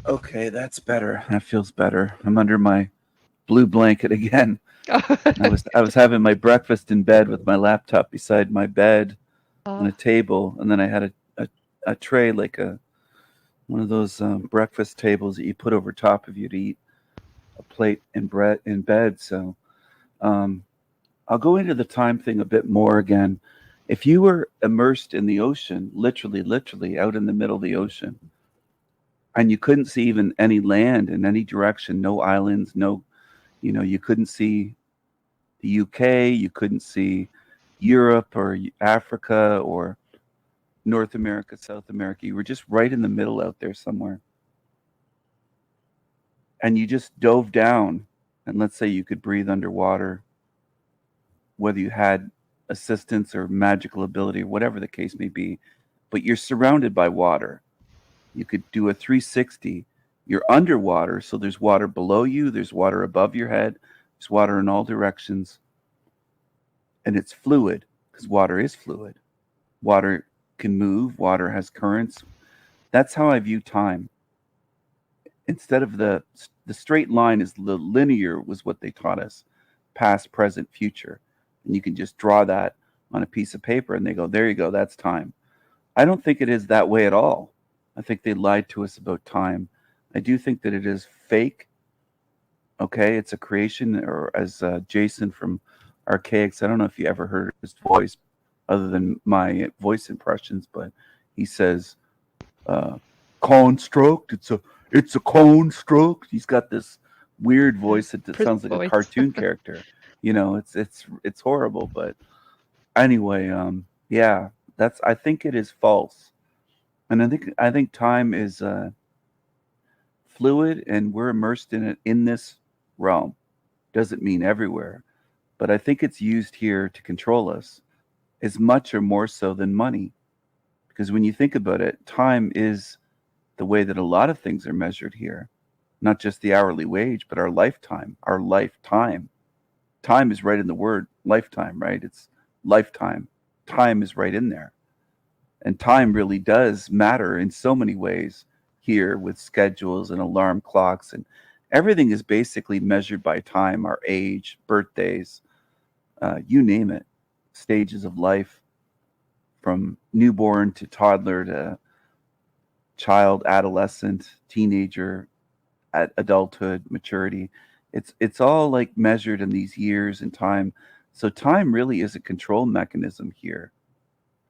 Okay, that's better. That feels better. I'm under my blue blanket again. I was having my breakfast in bed with my laptop beside my bed on uh, a table, and then I had a tray like a one of those breakfast tables that you put over top of you to eat a plate and bread in bed. So um, I'll go into the time thing a bit more again. If you were immersed in the ocean, literally out in the middle of the ocean, and you couldn't see even any land in any direction, no islands, no, you couldn't see the UK, you couldn't see Europe or Africa or North America, South America. You were just right in the middle out there somewhere. And you just dove down. And let's say you could breathe underwater, whether you had assistance or magical ability, or whatever the case may be, but you're surrounded by water. You could do a 360. You're underwater, so there's water below you, there's water above your head, there's water in all directions, and it's fluid because water is fluid. Water can move, water has currents. That's how I view time. Instead of the straight line is the linear was what they taught us, past, present, future. And you can just draw that on a piece of paper and they go, there you go, that's time. I don't think it is that way at all. I think they lied to us about time. I do think that it is fake. Okay, it's a creation, or as Jason from Archaics. I don't know if you ever heard his voice, other than my voice impressions, but he says, uh, "Construct." It's a construct. He's got this weird voice that prison sounds like a voice. cartoon character. It's horrible. But anyway, yeah, that's. I think it is false, and I think time is fluid, and we're immersed in it in this realm. Doesn't mean everywhere, but I think it's used here to control us as much or more so than money. Because when you think about it, time is the way that a lot of things are measured here, not just the hourly wage, but our lifetime. Our lifetime. Time is right in the word lifetime, right? It's lifetime. Time is right in there. And time really does matter in so many ways here with schedules and alarm clocks, and everything is basically measured by time, our age, birthdays, you name it, stages of life from newborn to toddler to child, adolescent, teenager, at adulthood, maturity. It's all like measured in these years and time. So time really is a control mechanism here,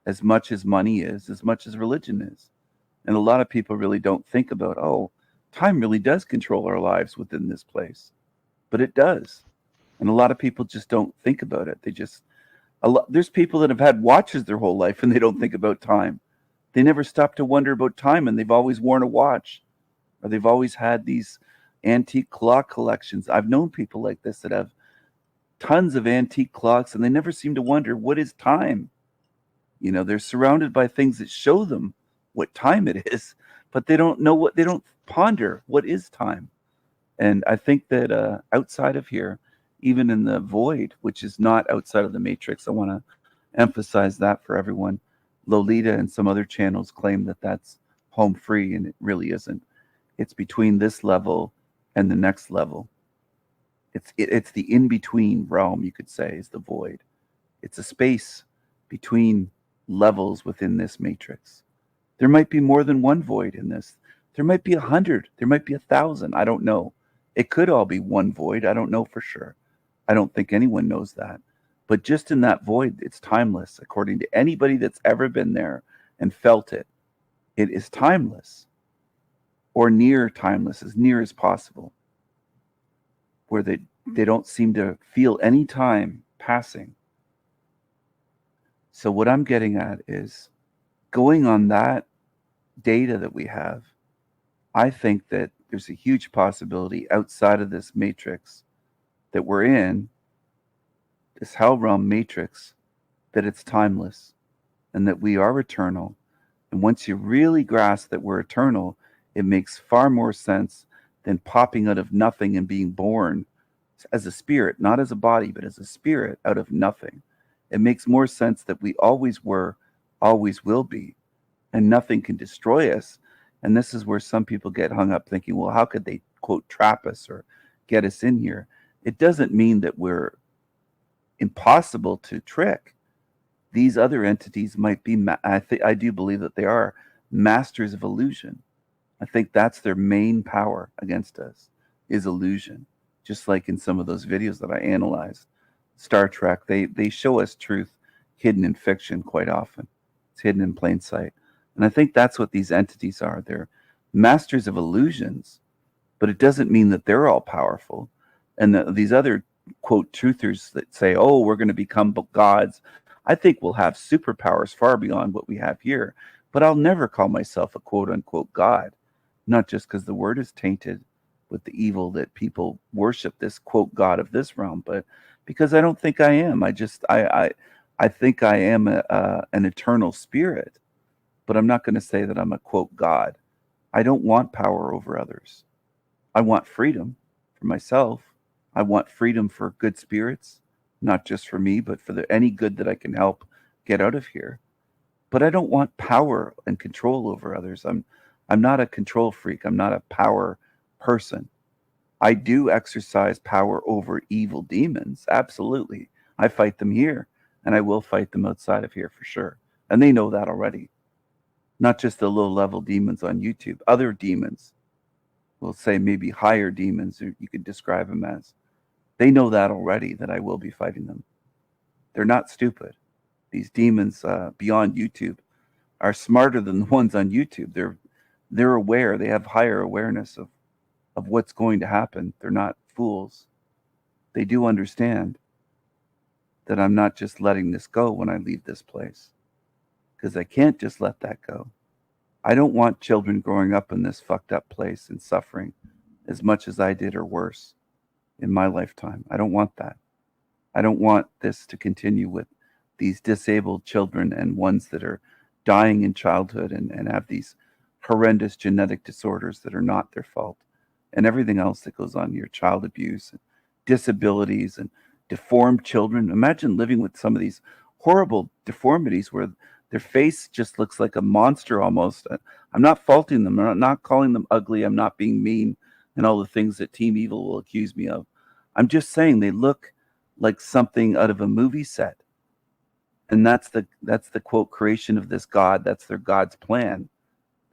as much as money is, as much as religion is. And a lot of people really don't think about, oh, time really does control our lives within this place. But it does. And a lot of people just don't think about it. There's people that have had watches their whole life and they don't think about time. They never stop to wonder about time and they've always worn a watch, or they've always had these antique clock collections. I've known people like this that have tons of antique clocks and they never seem to wonder what is time. They're surrounded by things that show them what time it is, but they don't ponder what is time. And I think that outside of here, even in the void, which is not outside of the matrix, I want to emphasize that for everyone. Lolita and some other channels claim that that's home free, and it really isn't. It's between this level and the next level. It's the in between realm, you could say, is the void. It's a space between levels within this matrix. There might be more than one void in this. There might be 100. There might be 1,000. I don't know. It could all be one void. I don't know for sure. I don't think anyone knows that. But just in that void, it's timeless, according to anybody that's ever been there and felt it. It is timeless, or near timeless, as near as possible, where they don't seem to feel any time passing. So, what I'm getting at is going on that data that we have, I think that there's a huge possibility outside of this matrix that we're in, this hell realm matrix, that it's timeless and that we are eternal. And once you really grasp that we're eternal, it makes far more sense than popping out of nothing and being born as a spirit, not as a body, but as a spirit out of nothing. It makes more sense that we always were, always will be, and nothing can destroy us. And this is where some people get hung up thinking, well, how could they, quote, trap us or get us in here? It doesn't mean that we're impossible to trick. These other entities might be, I do believe that they are masters of illusion. I think that's their main power against us, is illusion. Just like in some of those videos that I analyzed. Star Trek, they show us truth hidden in fiction quite often. It's hidden in plain sight. And I think that's what these entities are. They're masters of illusions, but it doesn't mean that they're all powerful. And these other, quote, truthers that say, oh, we're going to become gods, I think we'll have superpowers far beyond what we have here. But I'll never call myself a quote unquote god, not just because the word is tainted with the evil that people worship this quote god of this realm, but because I don't think I am. I think I am an eternal spirit, but I'm not going to say that I'm a quote god. I don't want power over others. I want freedom for myself. I want freedom for good spirits, not just for me, but for any good that I can help get out of here. But I don't want power and control over others. I'm not a control freak. I'm not a power person. I do exercise power over evil demons. Absolutely. I fight them here, and I will fight them outside of here for sure. And they know that already. Not just the low level demons on YouTube, other demons. We'll say maybe higher demons, or you could describe them as. They know that already, that I will be fighting them. They're not stupid. These demons beyond YouTube are smarter than the ones on YouTube. They're aware. They have higher awareness of what's going to happen. They're not fools. They do understand that I'm not just letting this go when I leave this place, because I can't just let that go. I don't want children growing up in this fucked up place and suffering as much as I did or worse in my lifetime. I don't want that. I don't want this to continue with these disabled children and ones that are dying in childhood and have these horrendous genetic disorders that are not their fault, and everything else that goes on here, child abuse, and disabilities, and deformed children. Imagine living with some of these horrible deformities where their face just looks like a monster almost. I'm not faulting them. I'm not calling them ugly. I'm not being mean and all the things that Team Evil will accuse me of. I'm just saying they look like something out of a movie set. And that's the quote creation of this God. That's their God's plan.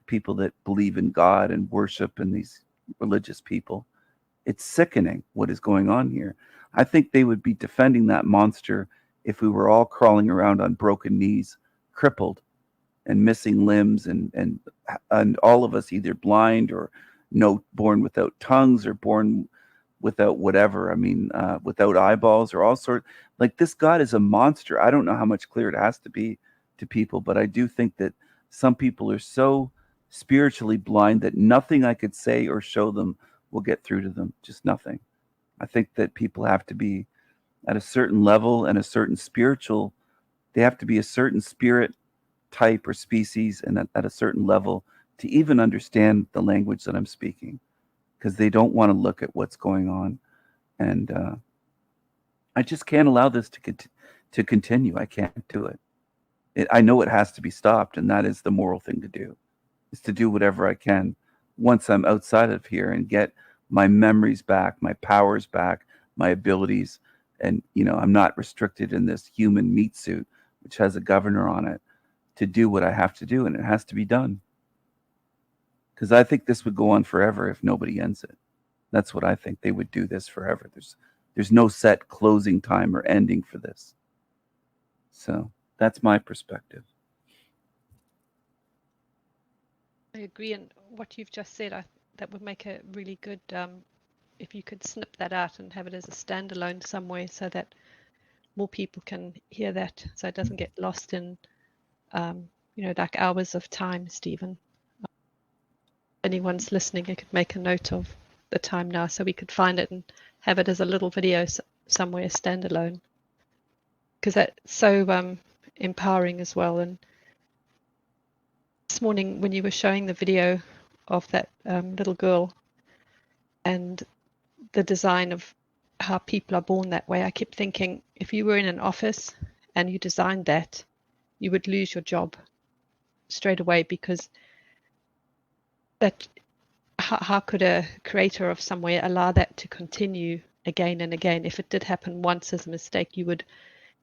People that believe in God and worship and these religious people. It's sickening what is going on here. I think they would be defending that monster if we were all crawling around on broken knees, crippled and missing limbs, and all of us either blind or born without tongues or born without whatever. I mean, without eyeballs or all sorts. Like, this God is a monster. I don't know how much clearer it has to be to people, but I do think that some people are so spiritually blind that nothing I could say or show them will get through to them. Just nothing. I think that people have to be at a certain level and a certain spiritual, they have to be a certain spirit type or species and at a certain level to even understand the language that I'm speaking, because they don't want to look at what's going on. And I just can't allow this to continue. I can't do it. I know it has to be stopped, and that is the moral thing to do, is to do whatever I can once I'm outside of here and get my memories back, my powers back, my abilities. And, I'm not restricted in this human meat suit, which has a governor on it, to do what I have to do, and it has to be done. Because I think this would go on forever if nobody ends it. That's what I think. They would do this forever. There's no set closing time or ending for this. So that's my perspective. I agree, and what you've just said, that would make a really good, if you could snip that out and have it as a standalone somewhere so that more people can hear that, so it doesn't get lost in, like hours of time, Stephen. Anyone's listening, you could make a note of the time now so we could find it and have it as a little video somewhere standalone, because that's so empowering as well. And this morning when you were showing the video of that little girl and the design of how people are born that way, I kept thinking, if you were in an office and you designed that, you would lose your job straight away, because that how could a creator of somewhere allow that to continue again and again? If it did happen once as a mistake, you would,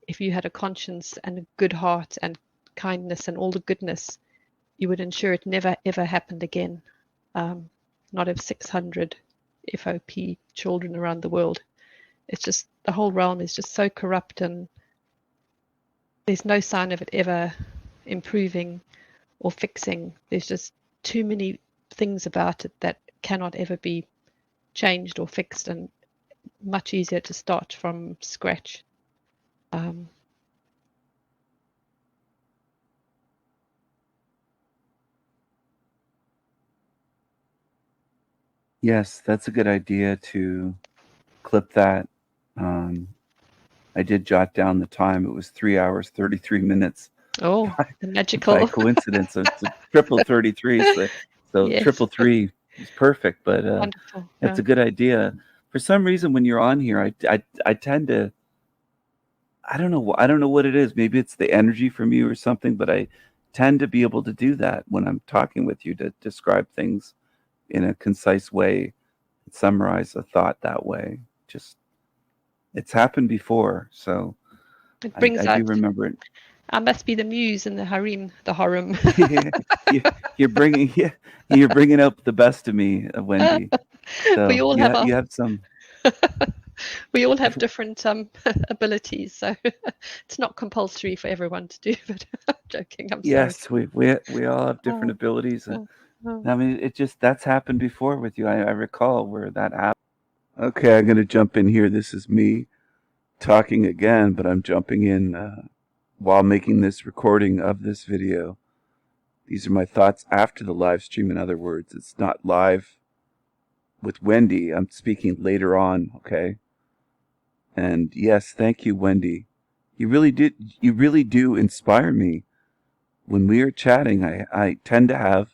if you had a conscience and a good heart and kindness and all the goodness, you would ensure it never ever happened again. Not of 600 FOP children around the world. It's just the whole realm is just so corrupt, and there's no sign of it ever improving or fixing. There's just too many things about it that cannot ever be changed or fixed, and much easier to start from scratch. Yes, that's a good idea to clip that. I did jot down the time. It was 3 hours, 33 minutes Oh, by, the by magical. coincidence. It's a triple 33. So Yes, triple three is perfect, but wonderful. it's a good idea. For some reason, when you're on here, I tend to, I don't know what it is. Maybe it's the energy from you or something, but I tend to be able to do that when I'm talking with you, to describe things in a concise way, summarize a thought that way. Just, it's happened before, so It I brings do out, remember it. I must be the muse in the harem, the harem. you, you're bringing yeah, you're bringing out the best of me, Wendy. We So all have our, you have some. we all have different abilities, so it's not compulsory for everyone to do, but I'm joking, I'm sorry. Yes, we all have different Oh, abilities. oh, oh. I mean, it just, that's happened before with you. I recall where that happened. Okay, I'm going to jump in here. This is me talking again, but I'm jumping in while making this recording of this video. These are my thoughts after the live stream. In other words, it's not live with Wendy. I'm speaking later on, okay? And yes, thank you, Wendy. You really do inspire me. When we are chatting, I tend to have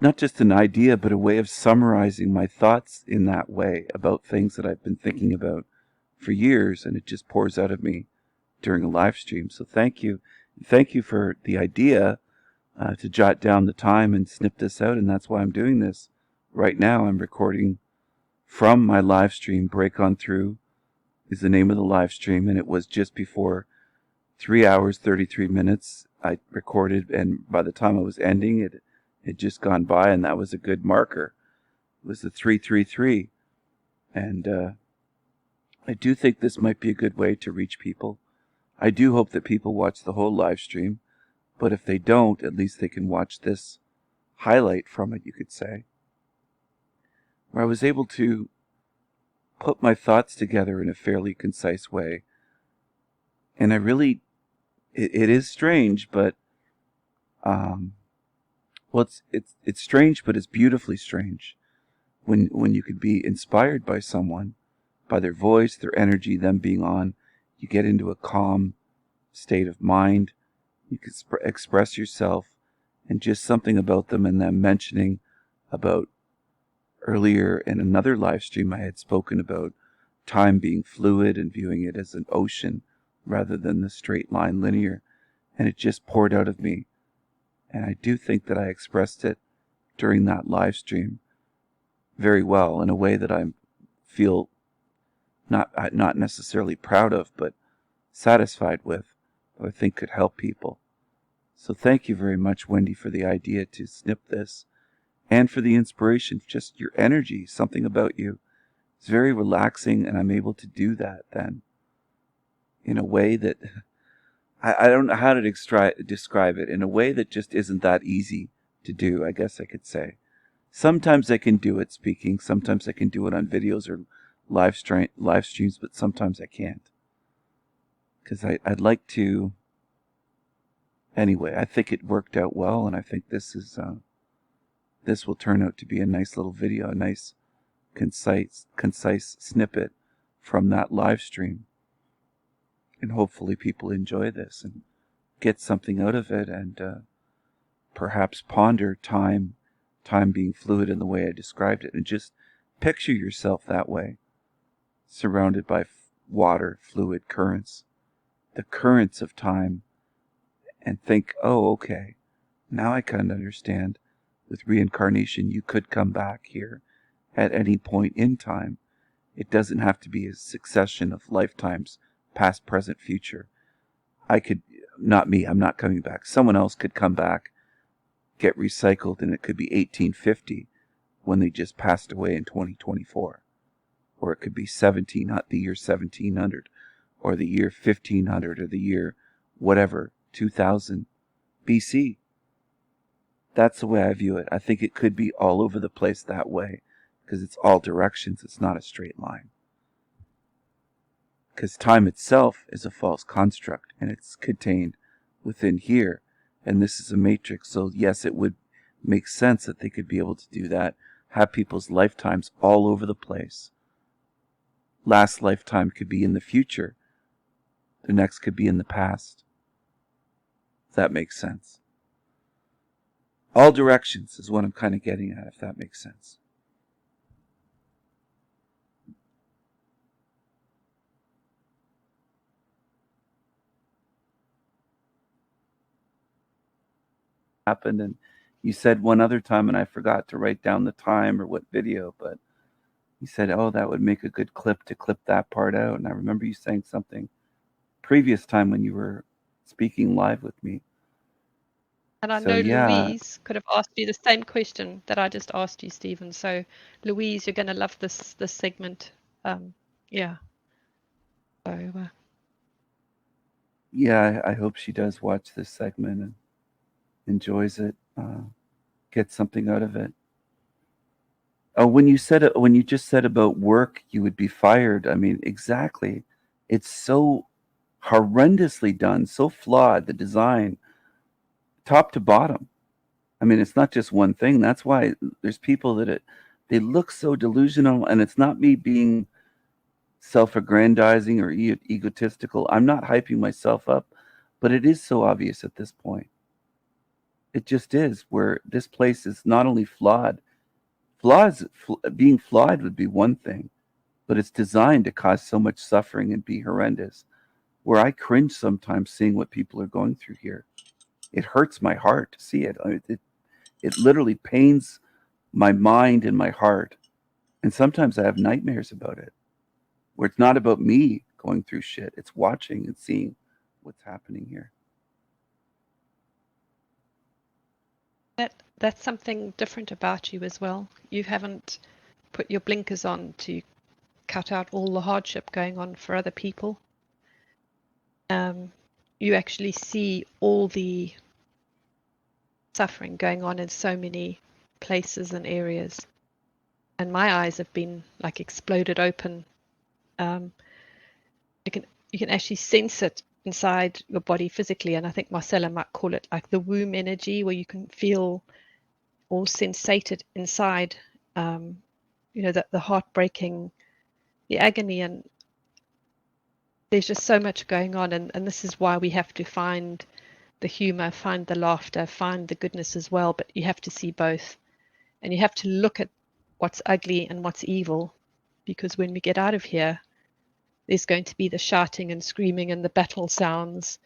not just an idea, but a way of summarizing my thoughts in that way about things that I've been thinking about for years, and it just pours out of me during a live stream. So thank you. Thank you for the idea to jot down the time and snip this out, and that's why I'm doing this. Right now I'm recording from my live stream. Break On Through is the name of the live stream, and it was just before 3 hours, 33 minutes I recorded, and by the time I was ending, it had just gone by, and that was a good marker. It was the 333, and I do think this might be a good way to reach people. I do hope that people watch the whole live stream, but if they don't, at least they can watch this highlight from it, you could say, where I was able to put my thoughts together in a fairly concise way. And I really, it is strange, but well, it's strange, but it's beautifully strange when you could be inspired by someone, by their voice, their energy, them being on. You get into a calm state of mind. You can express yourself, and just something about them and them mentioning about earlier in another live stream I had spoken about time being fluid and viewing it as an ocean rather than the straight line linear, and it just poured out of me. And I do think that I expressed it during that live stream very well, in a way that I feel not necessarily proud of, but satisfied with, that I think could help people. So thank you very much, Wendy, for the idea to snip this, and for the inspiration, just your energy, something about you. It's very relaxing, and I'm able to do that then in a way that I don't know how to describe it, in a way that just isn't that easy to do, I guess I could say. Sometimes I can do it speaking, sometimes I can do it on videos or live streams, but sometimes I can't. Because I'd like to... Anyway, I think it worked out well, and I think this will turn out to be a nice little video, a nice concise snippet from that live stream. And hopefully people enjoy this and get something out of it, and perhaps ponder time being fluid in the way I described it, and just picture yourself that way, surrounded by water, fluid currents, the currents of time, and think, oh, okay, now I kind of understand with reincarnation, you could come back here at any point in time. It doesn't have to be a succession of lifetimes, past, present, future. I could, not me, I'm not coming back. Someone else could come back, get recycled, and it could be 1850 when they just passed away in 2024. Or it could be the year 1700, or the year 1500, or the year whatever, 2000 BC. That's the way I view it. I think it could be all over the place that way, because it's all directions. It's not a straight line. Because time itself is a false construct, and it's contained within here, and this is a matrix. So yes, it would make sense that they could be able to do that, have people's lifetimes all over the place. Last lifetime could be in the future, the next could be in the past. If that makes sense. All directions is what I'm kind of getting at, if that makes sense. Happened, and you said one other time, and I forgot to write down the time or what video, but you said, oh, that would make a good clip to clip that part out. And I remember you saying something previous time when you were speaking live with me. And I So, know yeah. Louise could have asked you the same question that I just asked you, Stephen. So, Louise, you're going to love this segment. Yeah. So, Yeah, I hope she does watch this segment and enjoys it, gets something out of it. Oh, when you just said about work, you would be fired. I mean, exactly. It's so horrendously done, so flawed, the design, top to bottom. I mean, it's not just one thing. That's why there's people that they look so delusional, and it's not me being self-aggrandizing or egotistical. I'm not hyping myself up, but it is so obvious at this point. It just is, where this place is not only flawed. Being flawed would be one thing, but it's designed to cause so much suffering and be horrendous, where I cringe sometimes seeing what people are going through here. It hurts my heart to see it. It literally pains my mind and my heart. And sometimes I have nightmares about it, where it's not about me going through shit. It's watching and seeing what's happening here. that's something different about you as well. You haven't put your blinkers on to cut out all the hardship going on for other people. You actually see all the suffering going on in so many places and areas. And my eyes have been like exploded open. You can actually sense it inside your body physically, and I think Marcella might call it like the womb energy, where you can feel or sensate it inside. The heartbreaking, the agony, and there's just so much going on, and this is why we have to find the humor, find the laughter, find the goodness as well. But you have to see both, and you have to look at what's ugly and what's evil, because when we get out of here, there's going to be the shouting and screaming and the battle sounds,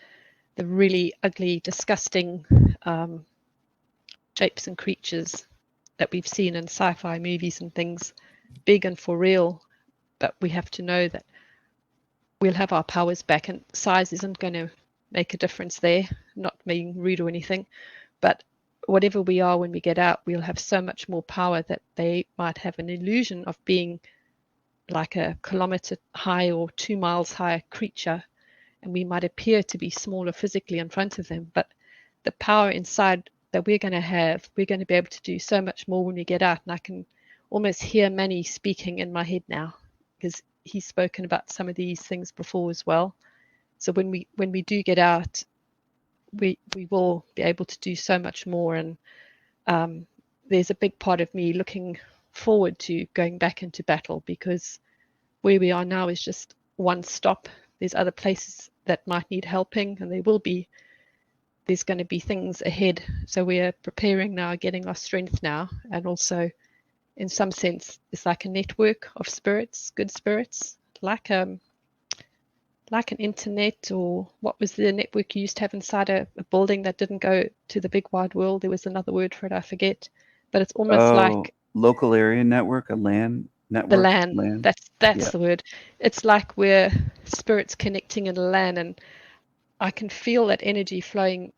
the really ugly, disgusting shapes and creatures that we've seen in sci-fi movies and things, big and for real. But we have to know that we'll have our powers back, and size isn't going to make a difference there, not being rude or anything. But whatever we are when we get out, we'll have so much more power that they might have an illusion of being like a kilometer high or 2 miles high creature, and we might appear to be smaller physically in front of them, but the power inside that we're going to be able to do so much more when we get out. And I can almost hear Manny speaking in my head now, because he's spoken about some of these things before as well. So when we do get out, we will be able to do so much more. And there's a big part of me looking forward to going back into battle, because where we are now is just one stop. There's other places that might need helping, and there's going to be things ahead. So we are preparing now, getting our strength now, and also in some sense it's like a network of spirits, good spirits, like an internet, or what was the network you used to have inside a building that didn't go to the big wide world? There was another word for it, I forget. but it's almost Oh, like local area network, a LAN the network, LAN. LAN. That's Yeah. the word. It's like we're spirits connecting in a LAN, and I can feel that energy flowing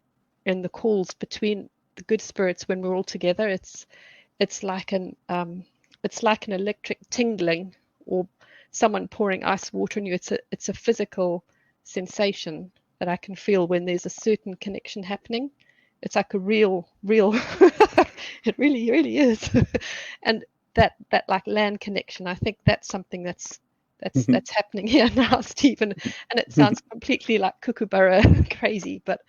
in the calls between the good spirits when we're all together. It's like an electric tingling, or someone pouring ice water on you. It's a physical sensation that I can feel when there's a certain connection happening. It's like a real it really is. And that like land connection, I think that's something that's happening here now, Stephen. And it sounds completely like kookaburra crazy, but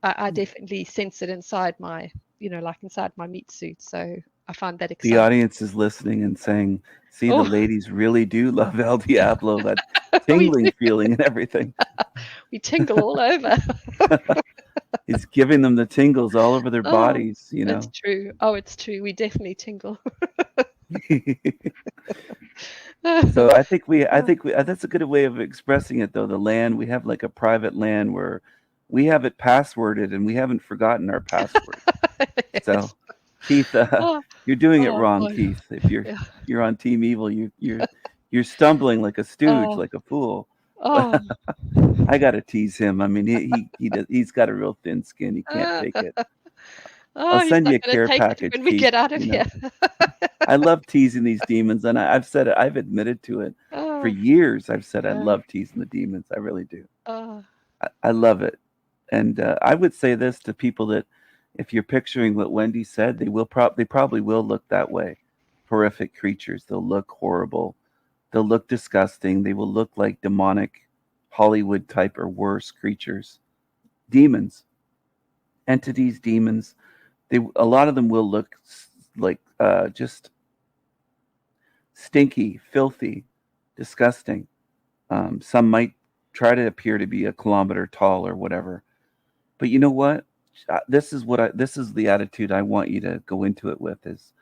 I definitely sense it inside my, like inside my meat suit. So I find that The exciting. audience is listening and saying, see, the Oh, ladies really do love El Diablo, that we tingling feeling and everything. we tingle all over. He's giving them the tingles all over their Oh, bodies, you it's know. true. Oh, it's true. We definitely tingle. So I think we that's a good way of expressing it though. The LAN, we have like a private LAN where we have it passworded and we haven't forgotten our password. So, Yes. Keith, Oh, you're doing it oh wrong, boy. Keith. If you're Yeah. you're on Team Evil, you're stumbling like a stooge, Oh, like a fool. But oh. I gotta tease him. I mean, he's got a real thin skin. He can't take it. I'll Oh, he's send you not a going to care take it package, when we Keith. get out of You here. know, I love teasing these demons, and I've said it. I've admitted to it for Oh, years. I've said I yeah. love teasing the demons. I really do. Oh, I love it. And I would say this to people that if you're picturing what Wendy said, they probably will look that way. Horrific creatures. They'll look horrible. They'll look disgusting. They will look like demonic Hollywood type or worse creatures. Demons, entities, demons. A lot of them will look like just stinky, filthy, disgusting. Some might try to appear to be a kilometer tall or whatever. But you know what? This is the attitude I want you to go into it with is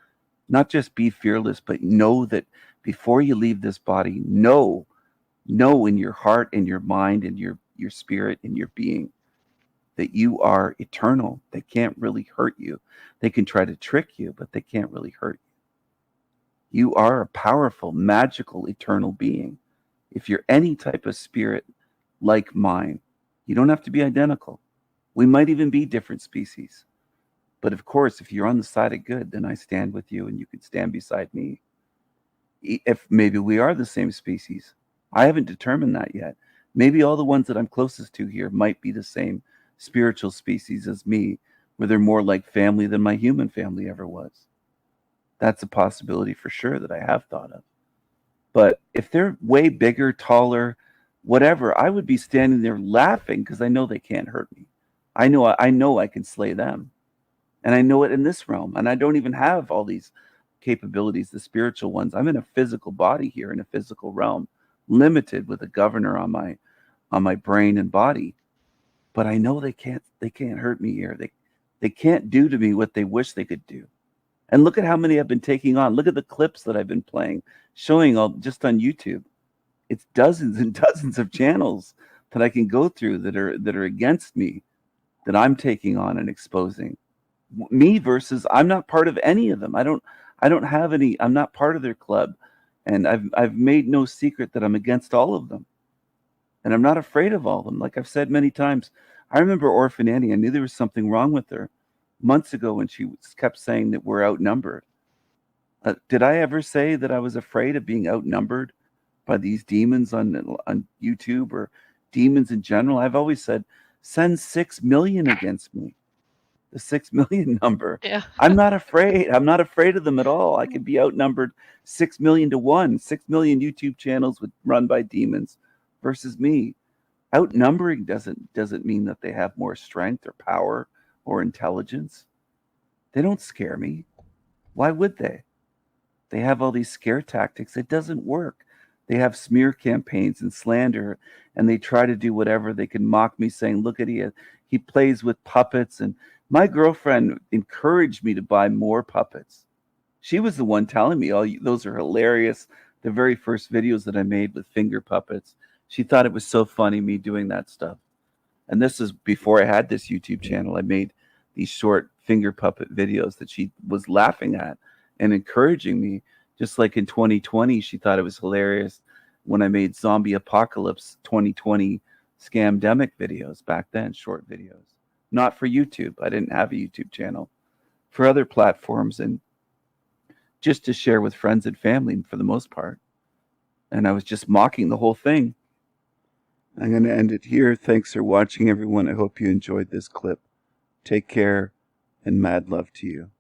not just be fearless, but know that before you leave this body, know in your heart and your mind and your spirit and your being that you are eternal. They can't really hurt you. They can try to trick you, but they can't really hurt you. You are a powerful, magical, eternal being. If you're any type of spirit like mine, you don't have to be identical. We might even be different species. But of course, if you're on the side of good, then I stand with you and you can stand beside me. If maybe we are the same species, I haven't determined that yet. Maybe all the ones that I'm closest to here might be the same spiritual species as me, where they're more like family than my human family ever was. That's a possibility for sure that I have thought of. But if they're way bigger, taller, whatever, I would be standing there laughing because I know they can't hurt me. I know I can slay them. And I know it in this realm. And I don't even have all these capabilities, the spiritual ones. I'm in a physical body here in a physical realm, limited with a governor on my brain and body. But I know they can't hurt me here. They can't do to me what they wish they could do. And look at how many I've been taking on. Look at the clips that I've been playing, showing all just on YouTube. It's dozens and dozens of channels that I can go through that are against me, that I'm taking on and exposing. Me versus I'm not part of any of them. I don't have any. I'm not part of their club, and I've made no secret that I'm against all of them, and I'm not afraid of all of them. Like I've said many times, I remember Orphan Annie. I knew there was something wrong with her months ago when she kept saying that we're outnumbered. Did I ever say that I was afraid of being outnumbered by these demons on YouTube or demons in general? I've always said, send 6 million against me, the 6 million number. yeah. I'm not afraid. I'm not afraid of them at all. I could be outnumbered 6 million to one. 6 million YouTube channels would run by demons versus me. Outnumbering doesn't mean that they have more strength or power or intelligence. They don't scare me. Why would they? They have all these scare tactics. It doesn't work. They have smear campaigns and slander, and they try to do whatever they can mock me, saying, "Look at he plays with puppets." And my girlfriend encouraged me to buy more puppets. She was the one telling me, "Oh, those are hilarious." The very first videos that I made with finger puppets, she thought it was so funny me doing that stuff. And this is before I had this YouTube channel. I made these short finger puppet videos that she was laughing at and encouraging me. Just like in 2020, she thought it was hilarious when I made Zombie Apocalypse 2020 scamdemic videos back then, short videos. Not for YouTube. I didn't have a YouTube channel. For other platforms, and just to share with friends and family for the most part. And I was just mocking the whole thing. I'm going to end it here. Thanks for watching, everyone. I hope you enjoyed this clip. Take care, and mad love to you.